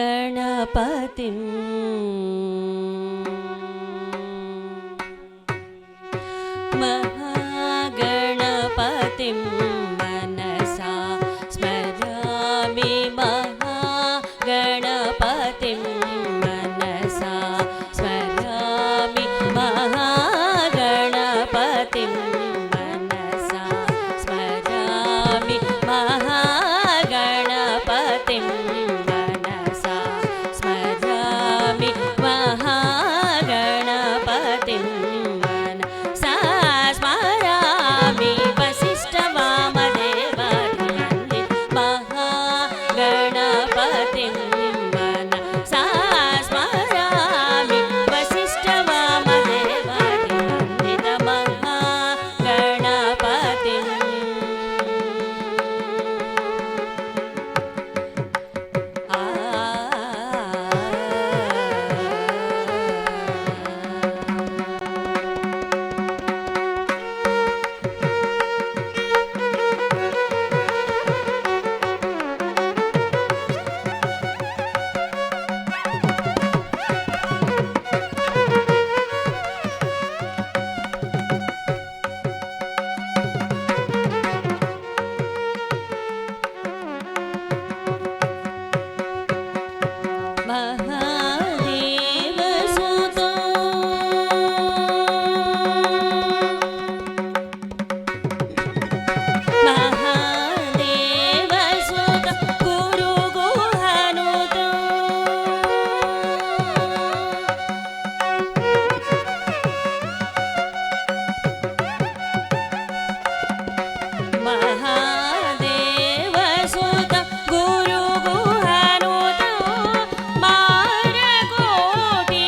महागणपतिं महागणपतिं मनसा स्मरामि महागणपतिं मनसा स्मरामि महागणपतिं मनसा स्मरामि महागणपतिं मनसा स्मरामि महागणपतिं मनसा स्मरामि वसिष्ठवामदेवादिवन्दित महागणपतिं मनसा स्मरामि वसिष्ठवामदेवादिवन्दित महागणपतिं महादेवसुतो महादेवसुतो गुरुगुहनुतो महादेवसुतो गुरुगुहनुतो मारकोटि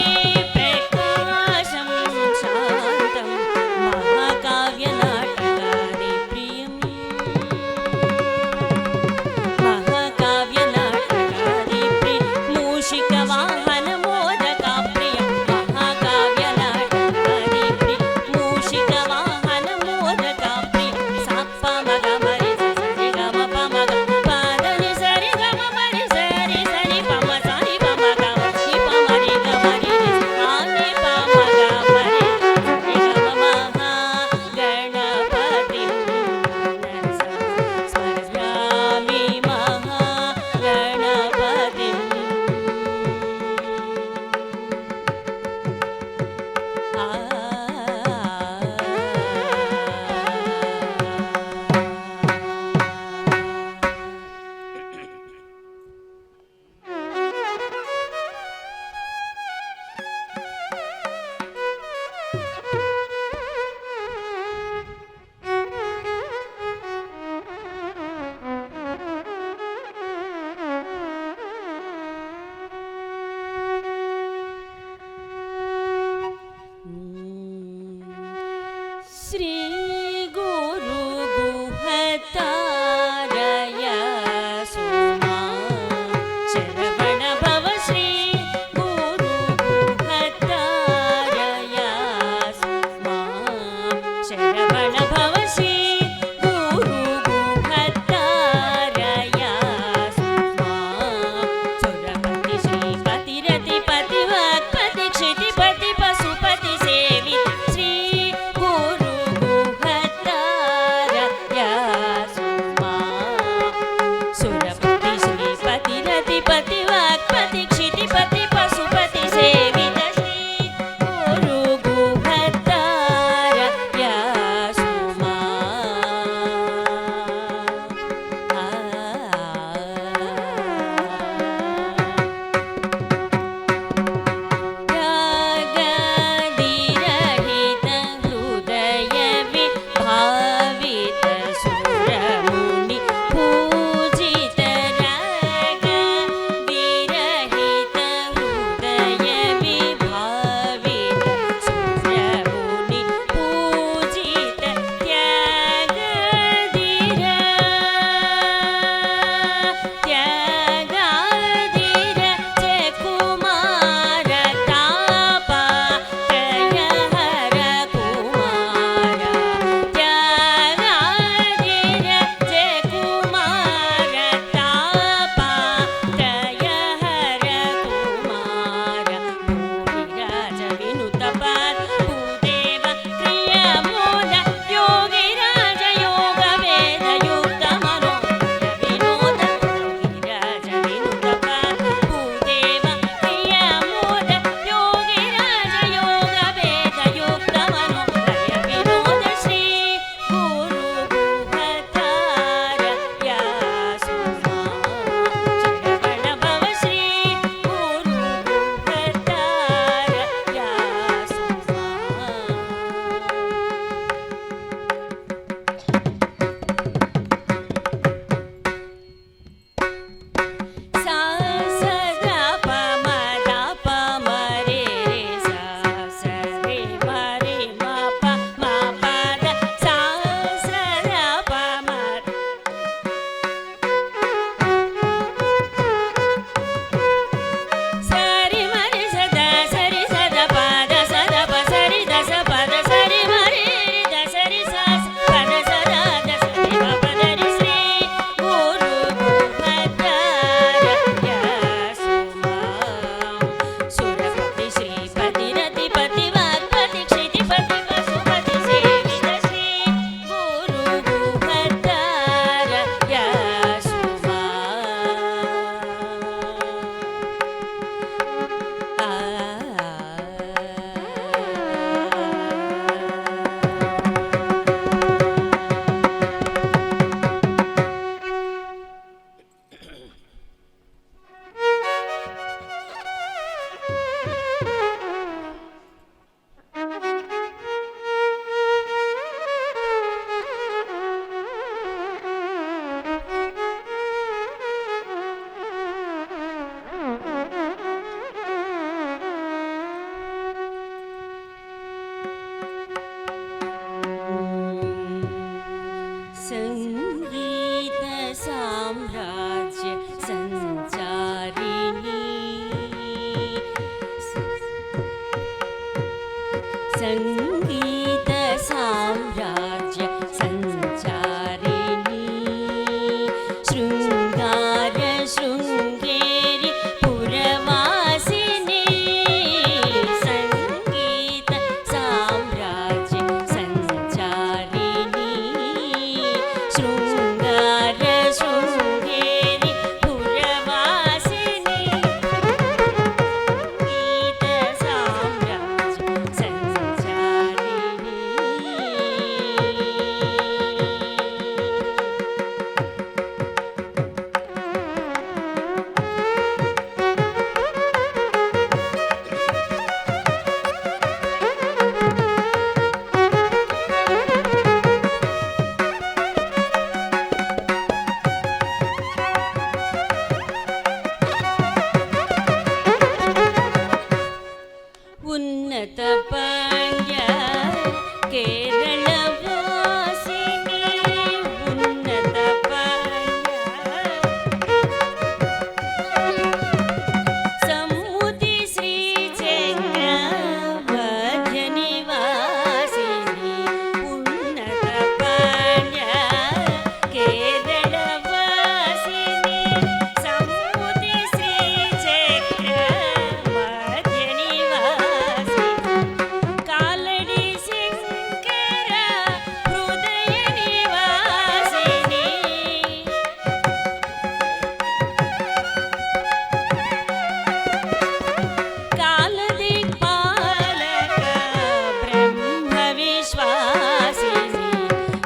प्रकाशं शान्तं महाकाव्यनाटकादिप्रियं महाकाव्यनाटकादिप्रियं मूषिकवाहनमोदकाप्रियं महाकाव्यनाटकादिप्रियं मूषिकवाहनमोदकाप्रियं साप्पमगमरि सरि गमपमग पादनि सरि गमपरि सरि सरि पम सरि पमगम नि पमरि गमरि आनि पमगमरि सरि गम महागणपतिं मनसा स्मरामि महागणपतिं श्री गुरुगुहतारय सोमा शरवण भव श्री गुरुगुहतारय सोमा शरवण भव श्री गुरुगुहतारय सोमा सुरपति श्रीपति रतिपति वाक्पति क्षितिपति पशुपति सेवित श्री गुरुगुहतारय సంగీత సామ్రాజ్య సంచారిణి శృంగార శృంగేరి పురవాసిని సంగీత సామ్రాజ్య సంచారిణి శృంగార శృంగేరి పురవాసిని సంగీత సామ్రాజ్య సంచారిణి ఉన్నత పంజ కేరళ వాసిని ఉన్నత పంజ సముది శ్రీ చక్రవర్తి నివాసిని ఉన్నత పంజ కేరళ వాసిని సముది శ్రీ చక్రవర్తి నివాసిని కాలడి శంకర హృదయ నివాసిని కాలదిక్పాలక బ్రహ్మ విశ్వాసిని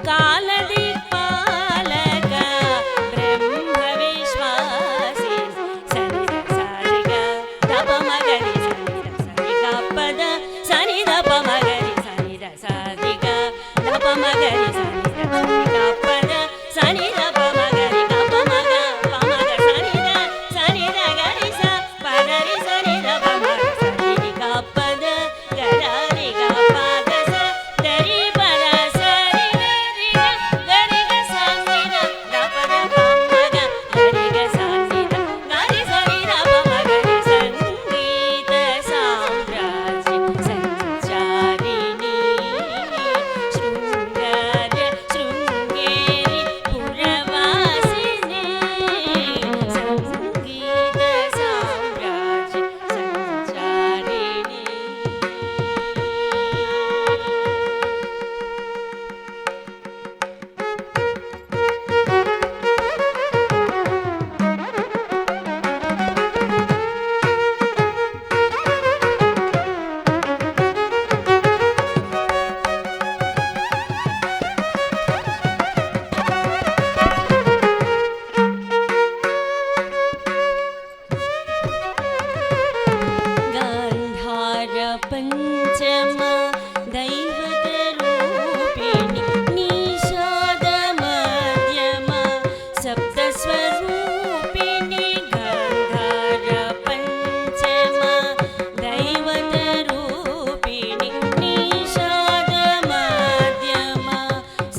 కాలదిక్పాలక బ్రహ్మ విశ్వాసిని సనిద సారిగ తపమగరి సనిద పద సనిద పమగరి సనిద సారిగ తపమగరి సనిద పద సనిద పమగరి తపమగ పమగ సనిద సనిద గరి స పదరి సనిద పమగ సనిద పద గరి గ పద స దరి పద సరి గరి గరి గ సనిద పద పమగ గరి గ సనిద గరి సనిద పమగరి సంగీత సామ్రాజ్య సంచారిణి శృంగార శృంగేరి పురవాసిని సంగీత సామ్రాజ్య సంచారిణి గాంధార పంచమ దైవత రూపిణి నిషాద మధ్యమ సప్త స్వరూపిణి గాంధార పంచమ దైవత రూపిణి నిషాద మధ్యమ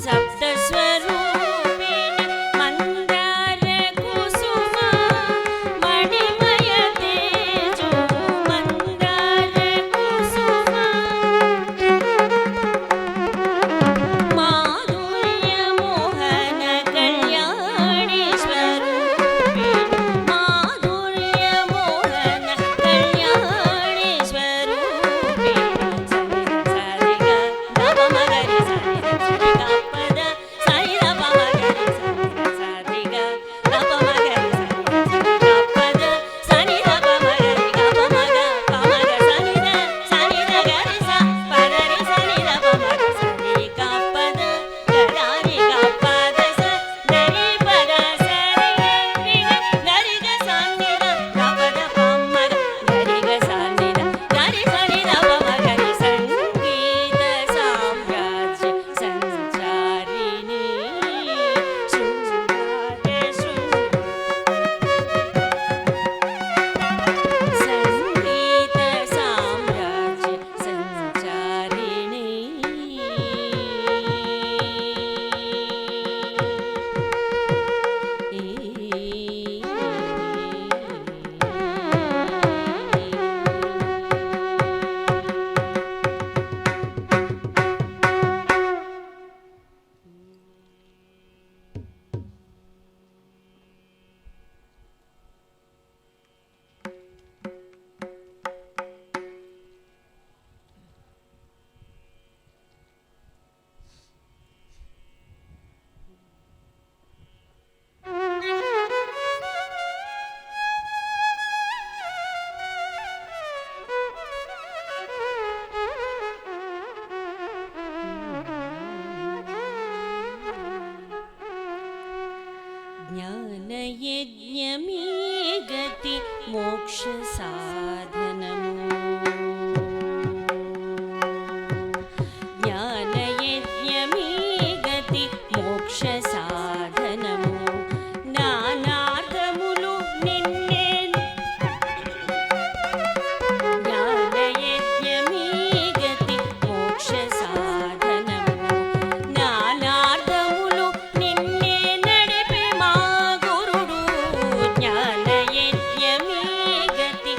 సప్త స్వరూపిణి మందార కుసుమ మణిమయ తేజో మందార కుసుమ మోక్ష సాధనము. జ్ఞానయజ్ఞమీ గతి మోక్ష సాధనము. నానార్థములు నిన్నే జ్ఞానయజ్ఞమీ గతి మోక్ష సాధనము. నానార్థములు నిన్నే నడిపే మా గురుడు. జ్ఞానయజ్ఞమీ గతి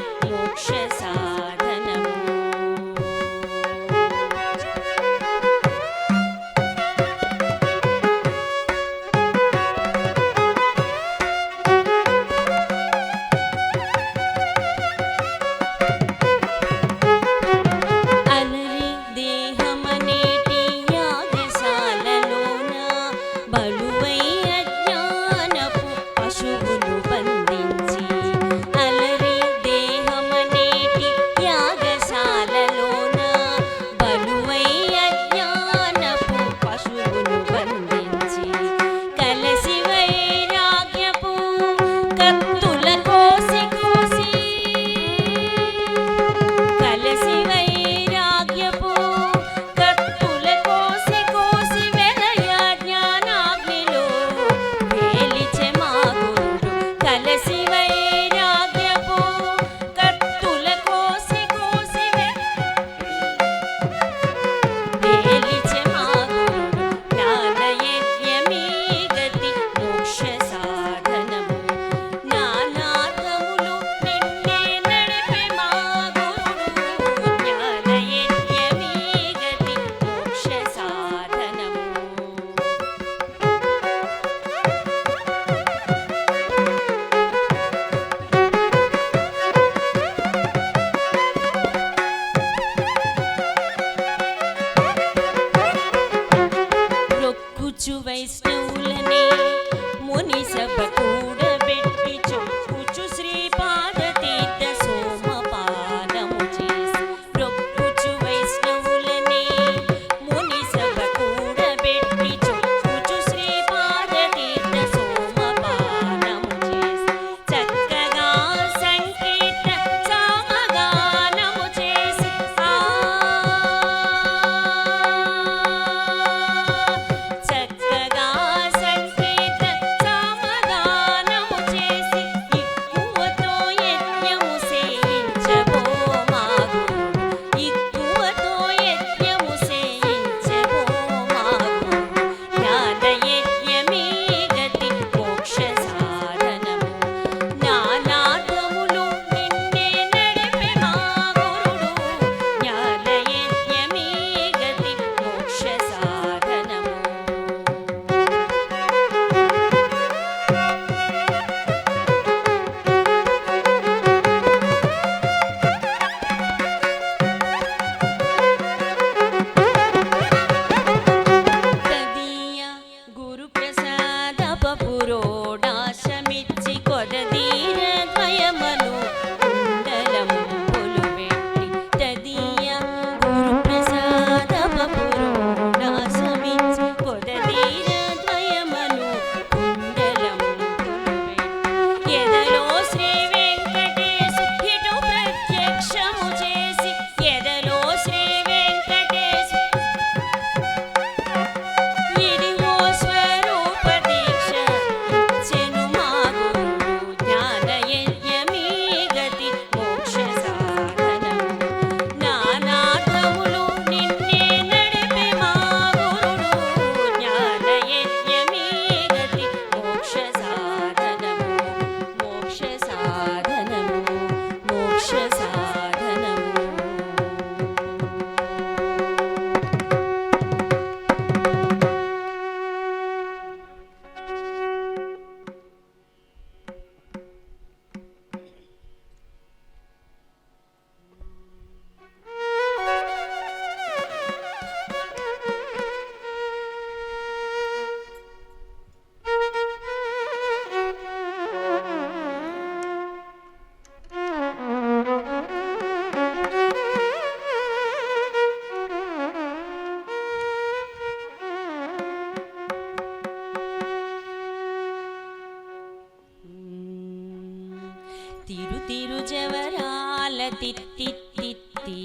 తిత్తిత్తిత్తి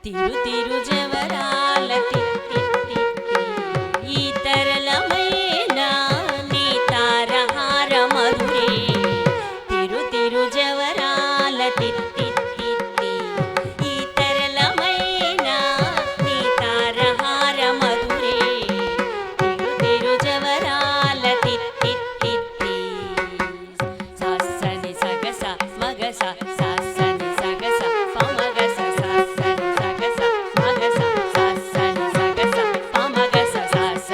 తిరు తిరు జవరాల తిత్తిత్తిత్తి ఈ తరళమైన నీ తారహార మధురే తిరు తిరు జవరాల తిత్తిత్తిత్తి ఈ తరళమైన నీ తారహార మధురే తిరు తిరు జవరాల తిత్తిత్తిత్తి సాసని సగస మగస సాసని సగస పమగస సాసని సగస మగస సాసని సగస పమగస సాస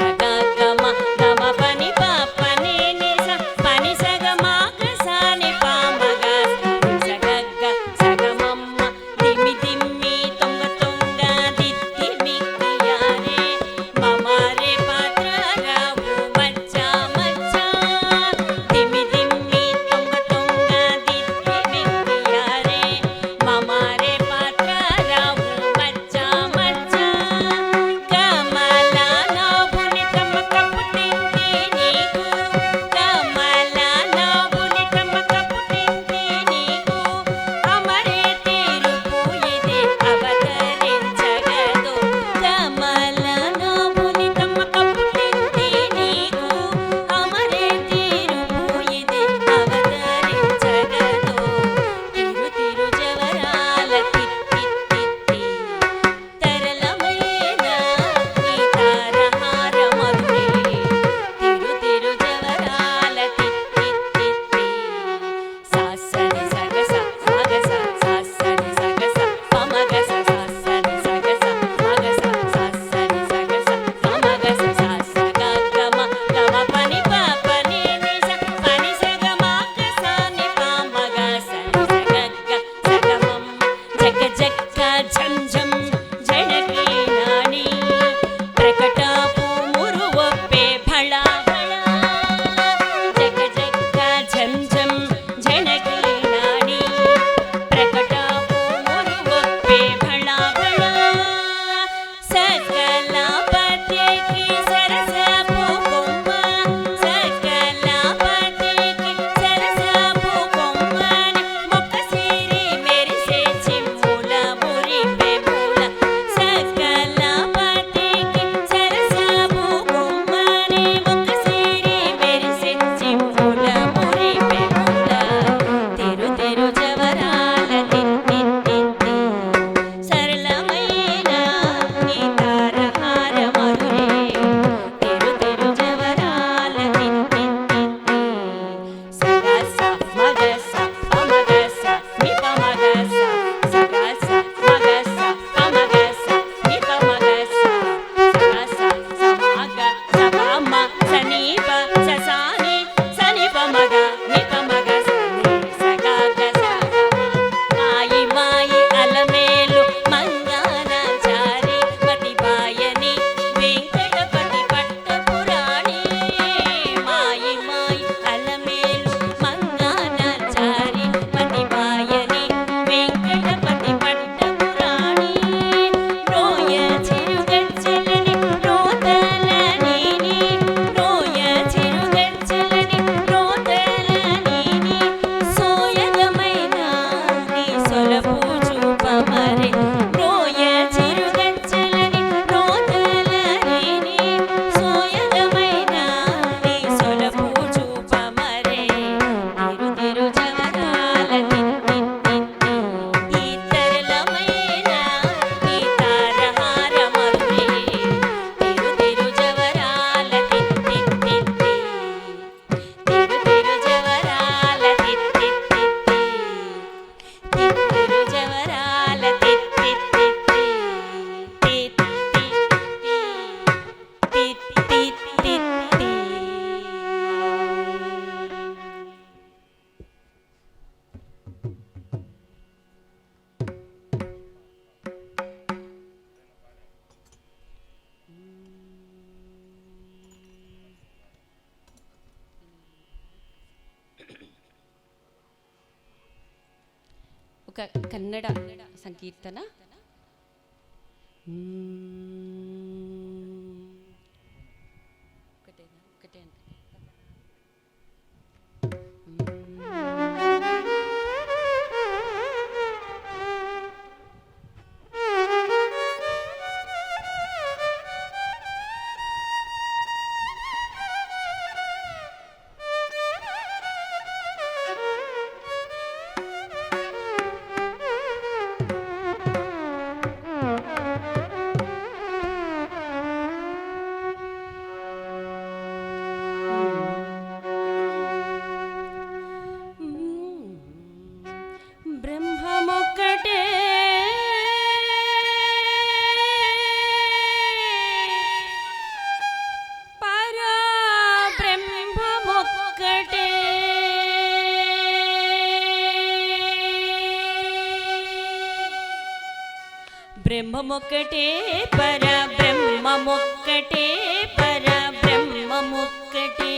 గమ గమ పని పాపని నిస పని సగ మాగస ని పామగ సగగ సగమమ్మ తిమి తిమ్మి తొంగ తొంగ దిత్తి మిక్కియారే మమారే పాత్ర రావు మచ్చ మచ్చ తిమి తిమ్మి తొంగ తొంగ దిత్తి మిక్కియారే మమారే పాత్ర రావు మచ్చ మచ్చ కమల నవ్వుని తమ కప్పు తింది నీకు కమల నవ్వుని తమ కప్పు తింది నీకు అమరే తీరుపు ఇది అవతరించగదు కమల నవ్వుని తమ కప్పు తింది నీకు అమరే తీరుపు ఇది అవతరించగదు తిరు తిరు జవరాల తిత్తిత్తిత్తి తరళమైన నీ తారహార మధురే తిరు తిరు జవరాల తిత్తిత్తిత్తి సాసని సగస మగస సాసని సగస పమగస సాసని సగస మగస సాసని సగస పమగస సాస గమ గమ పని పాపని నిస పని సగ మాగస ని పామగ సని సగగ సగమమ్మ జగ జగ్గ ఝం ఝం జనకి నాని ప్రకటాపు మురువొప్పే ఫళ ఫళ జగ జగ్గ ఝం ఝం జనకి నాని ప్రకటాపు మురువొప్పే ఫళ ఫళ సకల పతికి సరసపు కొమ్మ సకల పతికి సరసపు కొమ్మని మొక్కసిరి మెరిసే చిమ్ముల మురిపే పూల సకల పతికి సరసపు కొమ్మని మొక్కసిరి మెరిసే చిమ్ముల మురిపే పూల తిరు తిరు జవరాల తిత్తిత్తిత్తి సరళమైన నీ తారహార మధురే తిరు తిరు జవరాల తిత్తిత్తిత్తి సగస మగస పమగస ని పమగస సగస మగస పమగస ని పమగస సగస సమగ సపమ సనీప ససాని సని పమగ ని పమగ సని సగగ సగమ మాయి మాయి అలమేలు మంగానాచారి మతిబాయని వెంకటపతి పట్టపురాణి మాయి మాయి అలమేలు మంగానాచారి మతిబాయని వెంకటపతి పట్టపురాణి రోయ చిరుగజ్జలని రోతలనీని రోయ చిరుగజ్జలని రోతలనీని సోయగమైన నీ సొలపు చూపమరే రోయ చిరుగజ్జలని రోతలనీని సోయగమైన నీ సొలపు చూపమరే తిరు తిరు జవరాల తిత్తిత్తిత్తి ఈ తరళమైన నీ తారహార మధురే తిరు తిరు జవరాల తిత్తిత్తిత్తి తిరు తిరు జవరాల తిత్తిత్తిత్తి తిరు జవరాల తిత్తిత్తిత్తి తిత్తిత్తిత్తి ఒక కన్నడ సంకీర్తన. ఒకటే బ్రహ్మమొక్కటే పరబ్రహ్మమొక్కటే పరబ్రహ్మమొక్కటే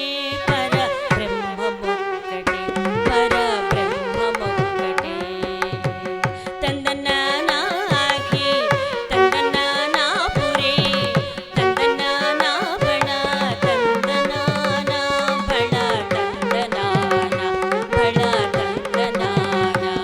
పరబ్రహ్మమొక్కటే పరబ్రహ్మమొక్కటే తందనానాహి తందనానాపురే తందనానా బళ తందనానా బళ తందనానా బళ తందనానా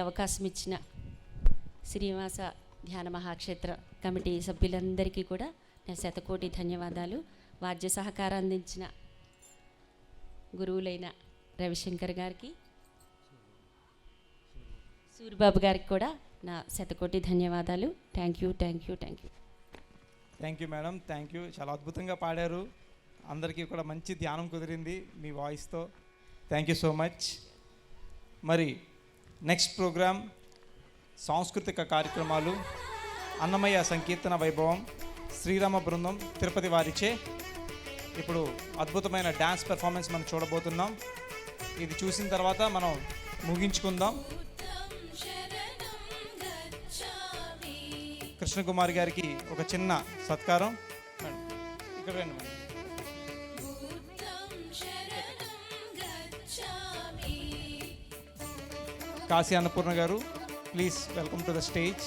అవకాశం ఇచ్చిన శ్రీనివాస ధ్యాన మహాక్షేత్ర కమిటీ సభ్యులందరికీ కూడా నా శతకోటి ధన్యవాదాలు. వాద్య సహకారం అందించిన గురువులైన రవిశంకర్ గారికి, సూరిబాబు గారికి కూడా నా శతకోటి ధన్యవాదాలు. Thank you, thank you, thank you. Thank you madam, thank you. చాలా అద్భుతంగా పాడారు. అందరికీ కూడా మంచి ధ్యానం కుదిరింది మీ వాయిస్తో. Thank you so much. మరి నెక్స్ట్ ప్రోగ్రామ్ సాంస్కృతిక కార్యక్రమాలు, అన్నమయ్య సంకీర్తన వైభవం, శ్రీరామ బృందం తిరుపతి వారిచే ఇప్పుడు అద్భుతమైన డ్యాన్స్ పెర్ఫార్మెన్స్ మనం చూడబోతున్నాం. ఇది చూసిన తర్వాత మనం ముగించుకుందాం. కృష్ణకుమారి గారికి ఒక చిన్న సత్కారం. ఇక్కడ రండి మేడం. కాశీ అన్నపూర్ణ గారు, please welcome to the stage.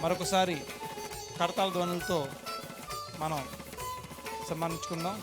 మరొకసారి కరతాళ ధ్వనులతో మనం సన్మానించుకుందాం.